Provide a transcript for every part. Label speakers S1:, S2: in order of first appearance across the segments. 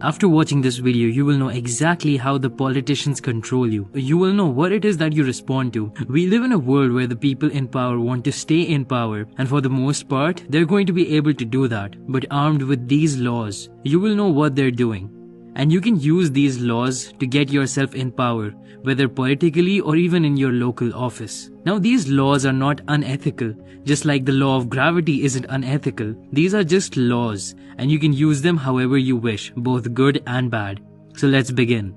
S1: After watching this video, you will know exactly how the politicians control you. You will know what it is that you respond to. We live in a world where the people in power want to stay in power, and for the most part, they're going to be able to do that. But armed with these laws, you will know what they're doing. And you can use these laws to get yourself in power, whether politically or even in your local office. Now, these laws are not unethical, just like the law of gravity isn't unethical. These are just laws, and you can use them however you wish, both good and bad. So let's begin.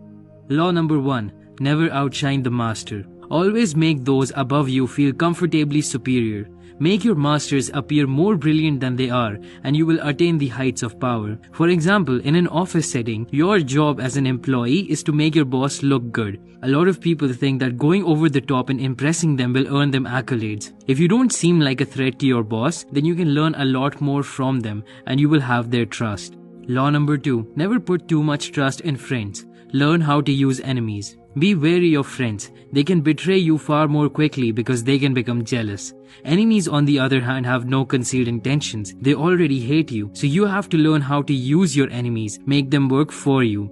S1: Law number 1. Never outshine the master. Always make those above you feel comfortably superior. Make your masters appear more brilliant than they are, and you will attain the heights of power. For example, in an office setting, your job as an employee is to make your boss look good. A lot of people think that going over the top and impressing them will earn them accolades. If you don't seem like a threat to your boss, then you can learn a lot more from them, and you will have their trust. Law number 2. Never put too much trust in friends. Learn how to use enemies. Be wary of friends. They can betray you far more quickly because they can become jealous. Enemies, on the other hand, have no concealed intentions. They already hate you, so you have to learn how to use your enemies, make them work for you.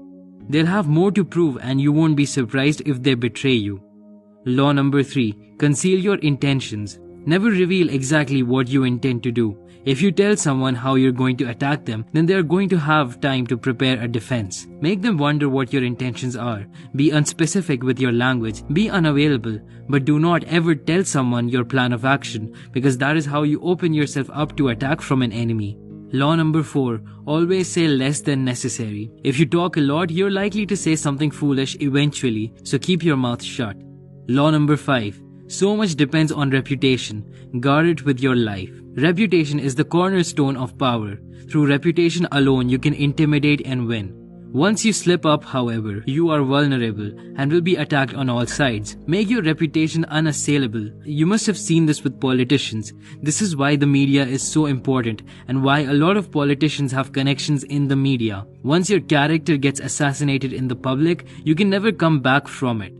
S1: They'll have more to prove, and you won't be surprised if they betray you. Law number 3. Conceal your intentions. Never reveal exactly what you intend to do. If you tell someone how you're going to attack them, then they're going to have time to prepare a defense. Make them wonder what your intentions are. Be unspecific with your language. Be unavailable. But do not ever tell someone your plan of action, because that is how you open yourself up to attack from an enemy. Law number 4. Always say less than necessary. If you talk a lot, you're likely to say something foolish eventually, so keep your mouth shut. Law number 5. So much depends on reputation. Guard it with your life. Reputation is the cornerstone of power. Through reputation alone, you can intimidate and win. Once you slip up, however, you are vulnerable and will be attacked on all sides. Make your reputation unassailable. You must have seen this with politicians. This is why the media is so important and why a lot of politicians have connections in the media. Once your character gets assassinated in the public, you can never come back from it.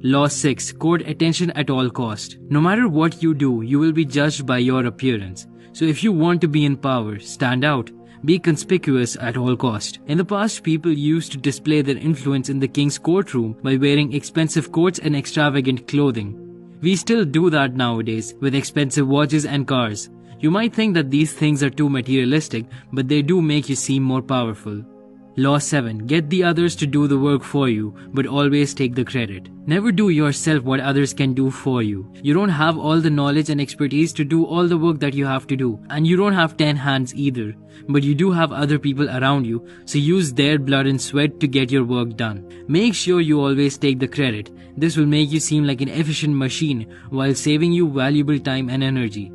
S1: Law 6. Court attention at all cost. No matter what you do, you will be judged by your appearance. So if you want to be in power, stand out. Be conspicuous at all cost. In the past, people used to display their influence in the king's courtroom by wearing expensive coats and extravagant clothing. We still do that nowadays with expensive watches and cars. You might think that these things are too materialistic, but they do make you seem more powerful. Law 7. Get the others to do the work for you, but always take the credit. Never do yourself what others can do for you. You don't have all the knowledge and expertise to do all the work that you have to do, and you don't have 10 hands either. But you do have other people around you, so use their blood and sweat to get your work done. Make sure you always take the credit. This will make you seem like an efficient machine while saving you valuable time and energy.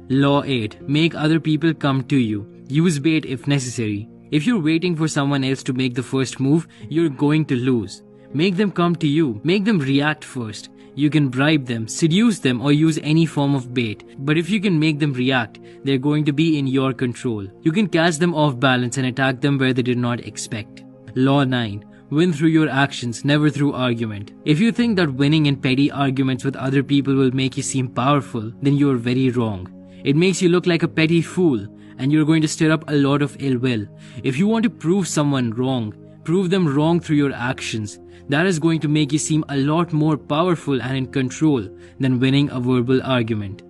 S1: Law 8. Make other people come to you. Use bait if necessary. If you're waiting for someone else to make the first move, you're going to lose. Make them come to you. Make them react first. You can bribe them, seduce them, or use any form of bait. But if you can make them react, they're going to be in your control. You can catch them off balance and attack them where they did not expect. Law 9. Win through your actions, never through argument. If you think that winning in petty arguments with other people will make you seem powerful, then you're very wrong. It makes you look like a petty fool, and you're going to stir up a lot of ill will. If you want to prove someone wrong, prove them wrong through your actions. That is going to make you seem a lot more powerful and in control than winning a verbal argument.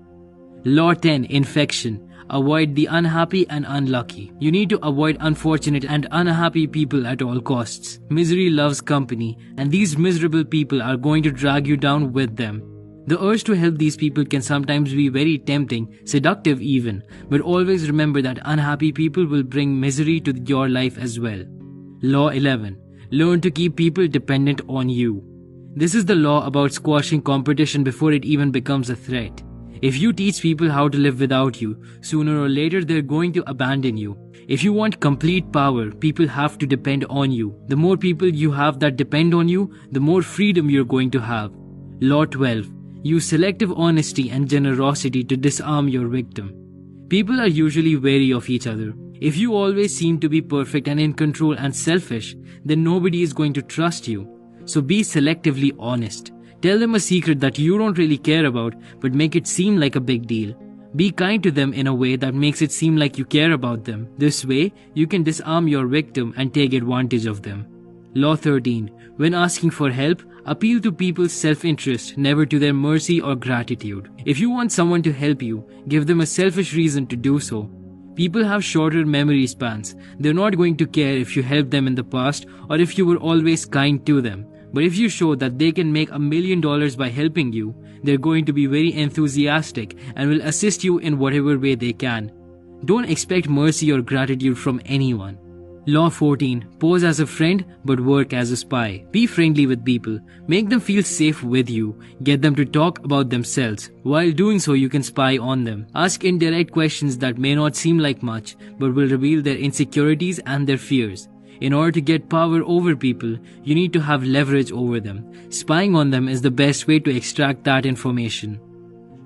S1: Law 10. Infection. Avoid the unhappy and unlucky. You need to avoid unfortunate and unhappy people at all costs. Misery loves company, and these miserable people are going to drag you down with them. The urge to help these people can sometimes be very tempting, seductive even, but always remember that unhappy people will bring misery to your life as well. Law 11. Learn to keep people dependent on you. This is the law about squashing competition before it even becomes a threat. If you teach people how to live without you, sooner or later they're going to abandon you. If you want complete power, people have to depend on you. The more people you have that depend on you, the more freedom you're going to have. Law 12. Use selective honesty and generosity to disarm your victim. People are usually wary of each other. If you always seem to be perfect and in control and selfish, then nobody is going to trust you. So be selectively honest. Tell them a secret that you don't really care about, but make it seem like a big deal. Be kind to them in a way that makes it seem like you care about them. This way, you can disarm your victim and take advantage of them. Law 13. When asking for help, appeal to people's self-interest, never to their mercy or gratitude. If you want someone to help you, give them a selfish reason to do so. People have shorter memory spans. They're not going to care if you helped them in the past or if you were always kind to them. But if you show that they can make $1 million by helping you, they're going to be very enthusiastic and will assist you in whatever way they can. Don't expect mercy or gratitude from anyone. Law 14. Pose as a friend but work as a spy. Be friendly with people. Make them feel safe with you. Get them to talk about themselves. While doing so, you can spy on them. Ask indirect questions that may not seem like much but will reveal their insecurities and their fears. In order to get power over people, you need to have leverage over them. Spying on them is the best way to extract that information.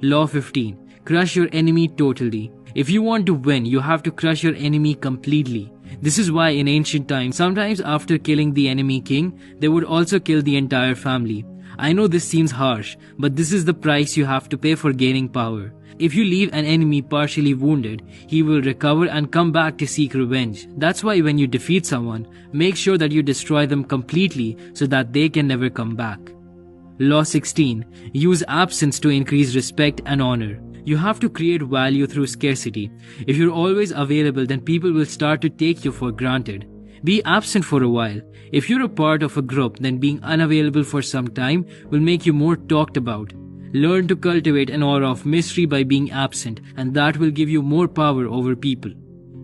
S1: Law 15. Crush your enemy totally. If you want to win, you have to crush your enemy completely. This is why in ancient times, sometimes after killing the enemy king, they would also kill the entire family. I know this seems harsh, but this is the price you have to pay for gaining power. If you leave an enemy partially wounded, he will recover and come back to seek revenge. That's why when you defeat someone, make sure that you destroy them completely so that they can never come back. Law 16. Use absence to increase respect and honor. You have to create value through scarcity. If you're always available, then people will start to take you for granted. Be absent for a while. If you're a part of a group, then being unavailable for some time will make you more talked about. Learn to cultivate an aura of mystery by being absent, and that will give you more power over people.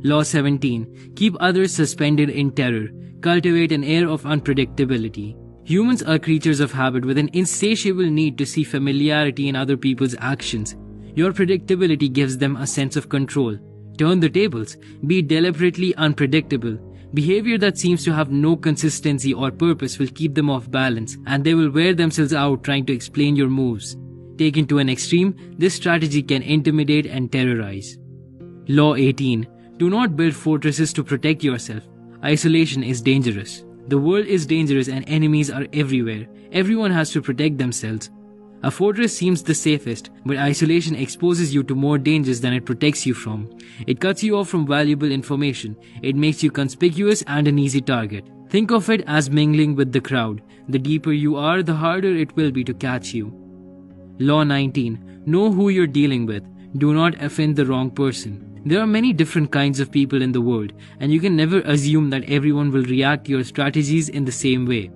S1: Law 17. Keep others suspended in terror. Cultivate an air of unpredictability. Humans are creatures of habit with an insatiable need to see familiarity in other people's actions. Your predictability gives them a sense of control. Turn the tables. Be deliberately unpredictable. Behavior that seems to have no consistency or purpose will keep them off balance, and they will wear themselves out trying to explain your moves. Taken to an extreme, this strategy can intimidate and terrorize. Law 18. Do not build fortresses to protect yourself. Isolation is dangerous. The world is dangerous and enemies are everywhere. Everyone has to protect themselves. A fortress seems the safest, but isolation exposes you to more dangers than it protects you from. It cuts you off from valuable information. It makes you conspicuous and an easy target. Think of it as mingling with the crowd. The deeper you are, the harder it will be to catch you. Law 19. Know who you're dealing with. Do not offend the wrong person. There are many different kinds of people in the world, and you can never assume that everyone will react to your strategies in the same way.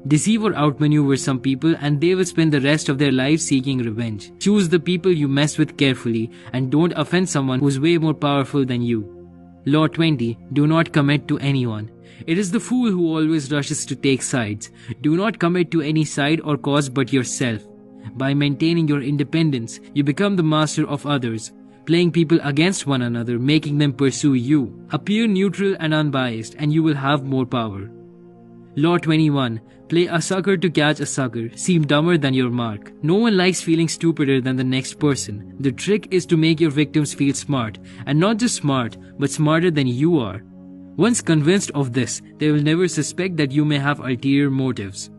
S1: Deceive or outmaneuver some people and they will spend the rest of their lives seeking revenge. Choose the people you mess with carefully and don't offend someone who's way more powerful than you. Law 20. Do not commit to anyone. It is the fool who always rushes to take sides. Do not commit to any side or cause but yourself. By maintaining your independence, you become the master of others, playing people against one another, making them pursue you. Appear neutral and unbiased and you will have more power. Law 21. Play a sucker to catch a sucker. Seem dumber than your mark. No one likes feeling stupider than the next person. The trick is to make your victims feel smart, and not just smart, but smarter than you are. Once convinced of this, they will never suspect that you may have ulterior motives.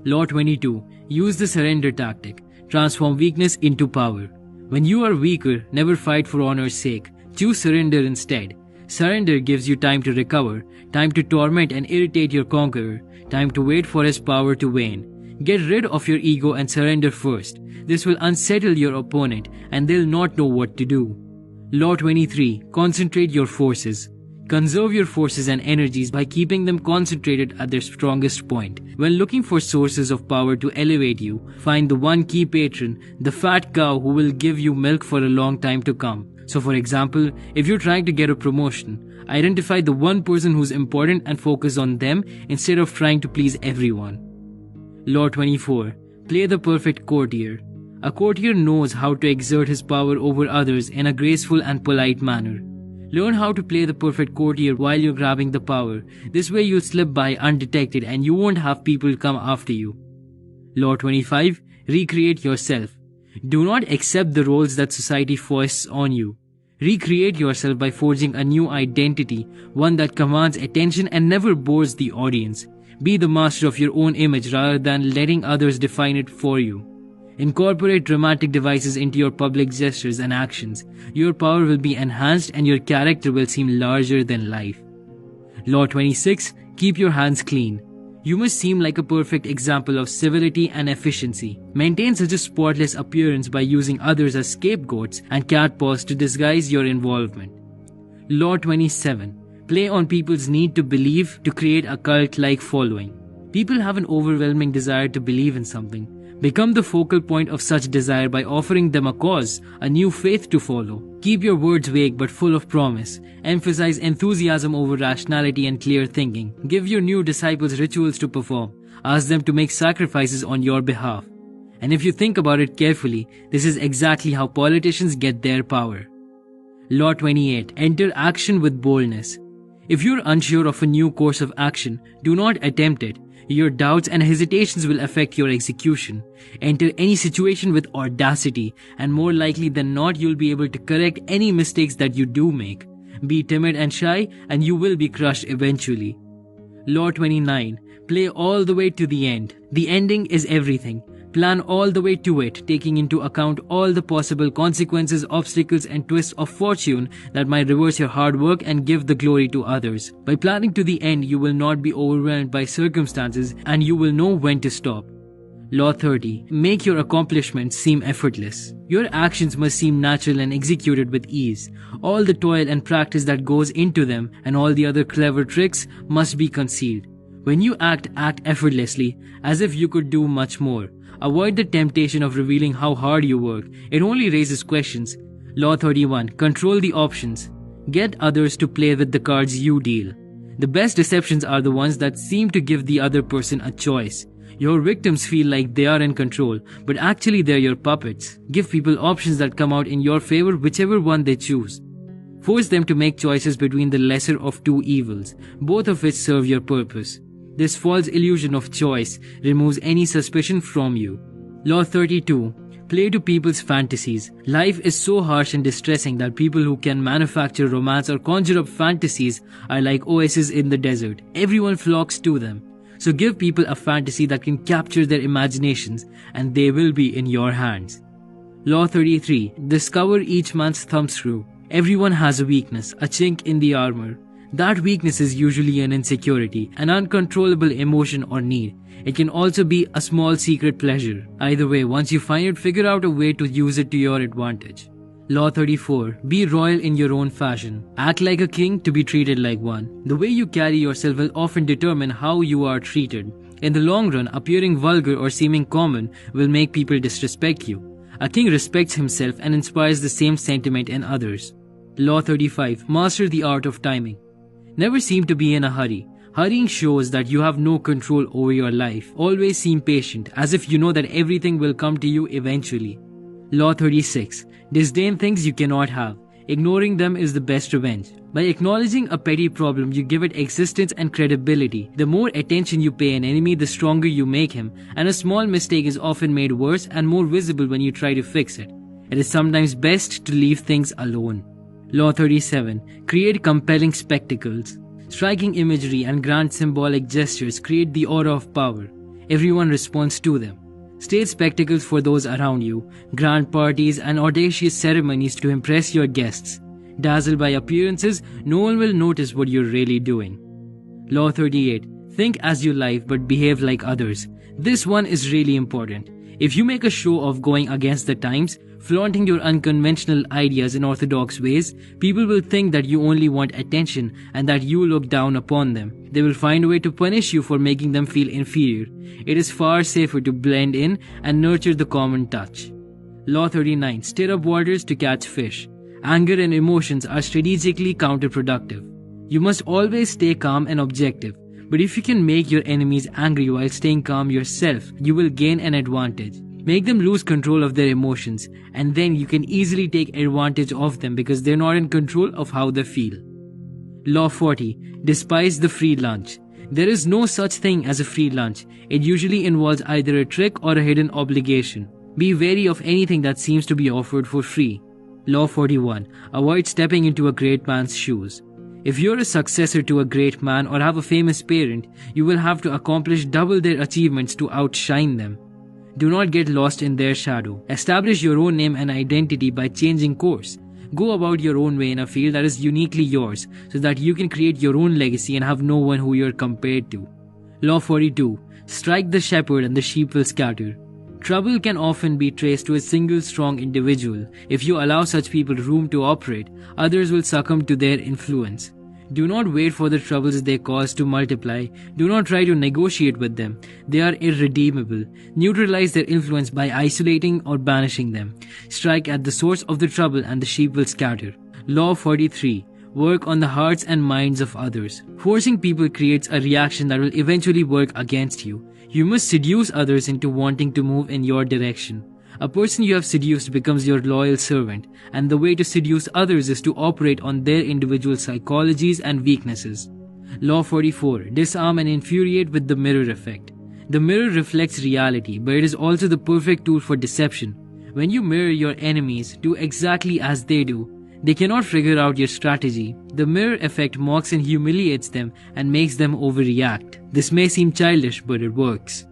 S1: Law 22. Use the surrender tactic. Transform weakness into power. When you are weaker, never fight for honor's sake. Choose surrender instead. Surrender gives you time to recover, time to torment and irritate your conqueror, time to wait for his power to wane. Get rid of your ego and surrender first. This will unsettle your opponent and they'll not know what to do. Law 23. Concentrate your forces. Conserve your forces and energies by keeping them concentrated at their strongest point. When looking for sources of power to elevate you, find the one key patron, the fat cow who will give you milk for a long time to come. So for example, if you're trying to get a promotion, identify the one person who's important and focus on them instead of trying to please everyone. Law 24. Play the perfect courtier. A courtier knows how to exert his power over others in a graceful and polite manner. Learn how to play the perfect courtier while you're grabbing the power. This way you'll slip by undetected and you won't have people come after you. Law 25. Recreate yourself. Do not accept the roles that society foists on you. Recreate yourself by forging a new identity, one that commands attention and never bores the audience. Be the master of your own image rather than letting others define it for you. Incorporate dramatic devices into your public gestures and actions. Your power will be enhanced and your character will seem larger than life. Law 26. Keep your hands clean. You must seem like a perfect example of civility and efficiency. Maintain such a spotless appearance by using others as scapegoats and catpaws to disguise your involvement. Law 27. Play on people's need to believe to create a cult-like following. People have an overwhelming desire to believe in something. Become the focal point of such desire by offering them a cause, a new faith to follow. Keep your words vague but full of promise. Emphasize enthusiasm over rationality and clear thinking. Give your new disciples rituals to perform. Ask them to make sacrifices on your behalf. And if you think about it carefully, this is exactly how politicians get their power. Law 28. Enter action with boldness. If you're unsure of a new course of action, do not attempt it. Your doubts and hesitations will affect your execution. Enter any situation with audacity, and more likely than not you'll be able to correct any mistakes that you do make. Be timid and shy, and you will be crushed eventually. Law 29. Play all the way to the end. The ending is everything. Plan all the way to it, taking into account all the possible consequences, obstacles and twists of fortune that might reverse your hard work and give the glory to others. By planning to the end, you will not be overwhelmed by circumstances and you will know when to stop. Law 30. Make your accomplishments seem effortless. Your actions must seem natural and executed with ease. All the toil and practice that goes into them and all the other clever tricks must be concealed. When you act effortlessly, as if you could do much more. Avoid the temptation of revealing how hard you work. It only raises questions. Law 31. Control the options. Get others to play with the cards you deal. The best deceptions are the ones that seem to give the other person a choice. Your victims feel like they are in control, but actually they're your puppets. Give people options that come out in your favor, whichever one they choose. Force them to make choices between the lesser of two evils, both of which serve your purpose. This false illusion of choice removes any suspicion from you. Law 32. Play to people's fantasies. Life is so harsh and distressing that people who can manufacture romance or conjure up fantasies are like oases in the desert. Everyone flocks to them. So give people a fantasy that can capture their imaginations and they will be in your hands. Law 33. Discover each man's thumbscrew. Everyone has a weakness, a chink in the armor. That weakness is usually an insecurity, an uncontrollable emotion or need. It can also be a small secret pleasure. Either way, once you find it, figure out a way to use it to your advantage. Law 34. Be royal in your own fashion. Act like a king to be treated like one. The way you carry yourself will often determine how you are treated. In the long run, appearing vulgar or seeming common will make people disrespect you. A king respects himself and inspires the same sentiment in others. Law 35. Master the art of timing. Never seem to be in a hurry. Hurrying shows that you have no control over your life. Always seem patient, as if you know that everything will come to you eventually. Law 36. Disdain things you cannot have. Ignoring them is the best revenge. By acknowledging a petty problem, you give it existence and credibility. The more attention you pay an enemy, the stronger you make him, and a small mistake is often made worse and more visible when you try to fix it. It is sometimes best to leave things alone. Law 37. Create compelling spectacles. Striking imagery and grand symbolic gestures create the aura of power. Everyone responds to them. Stage spectacles for those around you, grand parties and audacious ceremonies to impress your guests. Dazzled by appearances, no one will notice what you're really doing. Law 38. Think as you like but behave like others. This one is really important. If you make a show of going against the times, flaunting your unconventional ideas in orthodox ways, people will think that you only want attention and that you look down upon them. They will find a way to punish you for making them feel inferior. It is far safer to blend in and nurture the common touch. Law 39. Stir up waters to catch fish. Anger and emotions are strategically counterproductive. You must always stay calm and objective. But if you can make your enemies angry while staying calm yourself, you will gain an advantage. Make them lose control of their emotions, and then you can easily take advantage of them because they're not in control of how they feel. Law 40. Despise the free lunch. There is no such thing as a free lunch. It usually involves either a trick or a hidden obligation. Be wary of anything that seems to be offered for free. Law 41. Avoid stepping into a great man's shoes. If you're a successor to a great man or have a famous parent, you will have to accomplish double their achievements to outshine them. Do not get lost in their shadow. Establish your own name and identity by changing course. Go about your own way in a field that is uniquely yours so that you can create your own legacy and have no one who you're compared to. Law 42. Strike the shepherd and the sheep will scatter. Trouble can often be traced to a single strong individual. If you allow such people room to operate, others will succumb to their influence. Do not wait for the troubles they cause to multiply. Do not try to negotiate with them. They are irredeemable. Neutralize their influence by isolating or banishing them. Strike at the source of the trouble and the sheep will scatter. Law 43. Work on the hearts and minds of others. Forcing people creates a reaction that will eventually work against you. You must seduce others into wanting to move in your direction. A person you have seduced becomes your loyal servant, and the way to seduce others is to operate on their individual psychologies and weaknesses. Law 44. Disarm and infuriate with the mirror effect. The mirror reflects reality, but it is also the perfect tool for deception. When you mirror your enemies, do exactly as they do. They cannot figure out your strategy. The mirror effect mocks and humiliates them and makes them overreact. This may seem childish, but it works.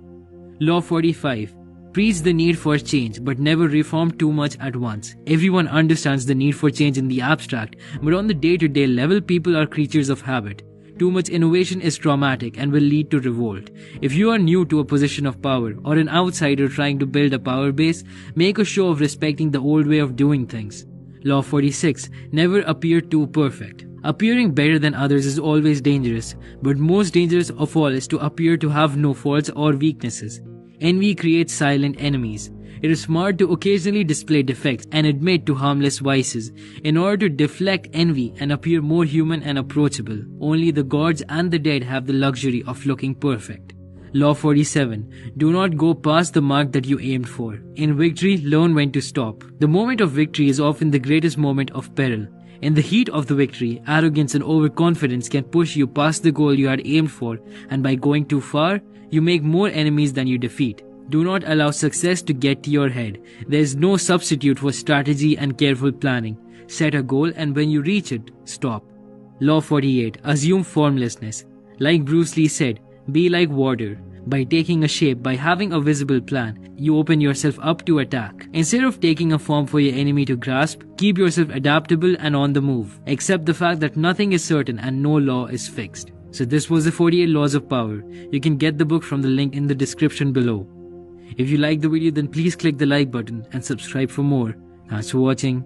S1: Law 45. Preach the need for change, but never reform too much at once. Everyone understands the need for change in the abstract, but on the day-to-day level, people are creatures of habit. Too much innovation is traumatic and will lead to revolt. If you are new to a position of power or an outsider trying to build a power base, make a show of respecting the old way of doing things. Law 46. Never appear too perfect. Appearing better than others is always dangerous, but most dangerous of all is to appear to have no faults or weaknesses. Envy creates silent enemies. It is smart to occasionally display defects and admit to harmless vices in order to deflect envy and appear more human and approachable. Only the gods and the dead have the luxury of looking perfect. Law 47. Do not go past the mark that you aimed for. In victory, learn when to stop. The moment of victory is often the greatest moment of peril. In the heat of the victory, arrogance and overconfidence can push you past the goal you had aimed for, and by going too far, you make more enemies than you defeat. Do not allow success to get to your head. There is no substitute for strategy and careful planning. Set a goal and when you reach it, stop. Law 48. Assume formlessness. Like Bruce Lee said, be like water. By taking a shape, by having a visible plan, you open yourself up to attack. Instead of taking a form for your enemy to grasp, keep yourself adaptable and on the move. Accept the fact that nothing is certain and no law is fixed. So this was the 48 Laws of Power. You can get the book from the link in the description below. If you like the video, then please click the like button and subscribe for more. Thanks for watching.